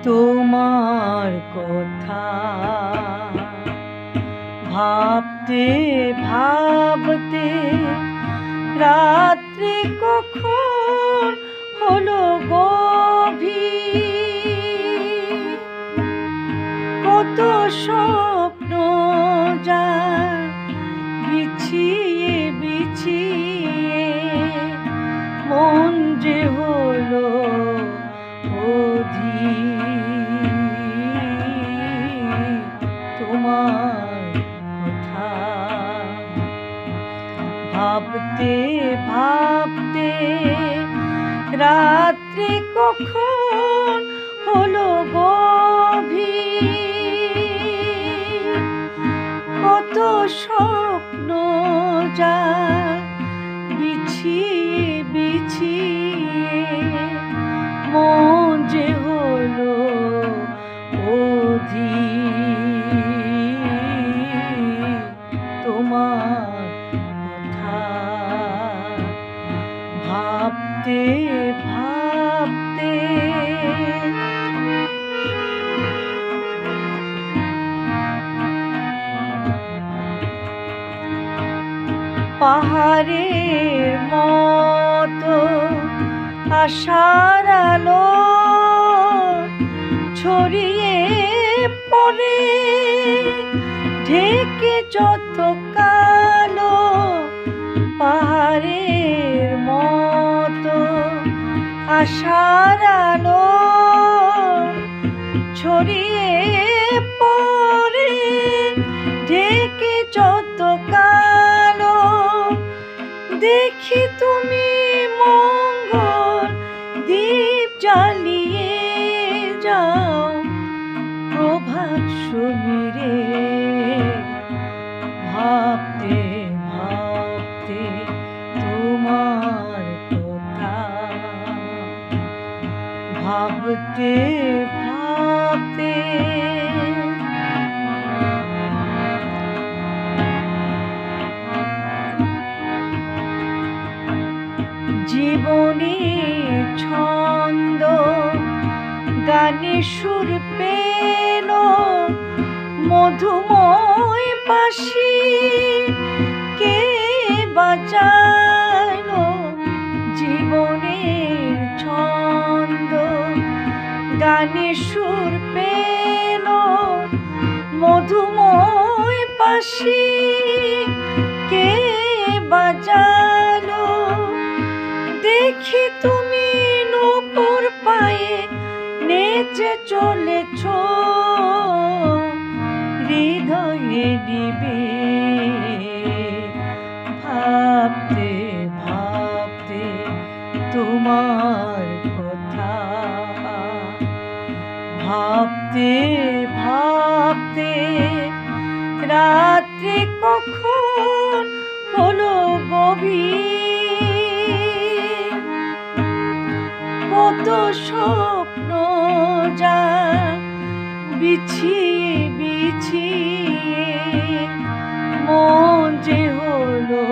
তোমার কথা ভাবতে ভাবতে রাত্রি কখন হলো গভীর, কত স্বপ্ন যায় বিছিয়ে বিছিয়ে, মন যে হলো অধীর। তোমার কথা ভাবতে ভাবতে রাত্রি কখন হলো গভীর, কত স্বপ্ন যায় বিছিয়ে বিছিয়ে, মন যে হলো অধীর। তোমার কথা ভাবতে ভাবতে পাহাড়ের মতো আশার আলো ছড়িয়ে পড়ে, ঢেকে যত কালো। পাহাড়ের মতো আশার আলো ছড়িয়ে পড়ে, ঢেকে যত কালো। দেখি তুমি মঙ্গল দীপ জ্বালিয়ে যাও প্রভাত সমীরে। ভাবতে ভাবতে তোমার কথা ভাবতে ভাবতে জীবনে ছন্দ গানে সুর পেল, মধুময় বাঁশি কে বাজালো। জীবনের ছন্দ গানে সুর পেল, মধুময় বাঁশি কে বাজালো। দেখি তুমি নূপুর পায়ে নেচে চলেছ, হৃদয়ে নিবে। ভাবতে ভাবতে তোমার কথা ভাবতে ভাবতে রাত্রি কখন হলো গভীর, কত স্বপ্ন যায় বিছিয়ে বিছিয়ে, মন যে হলো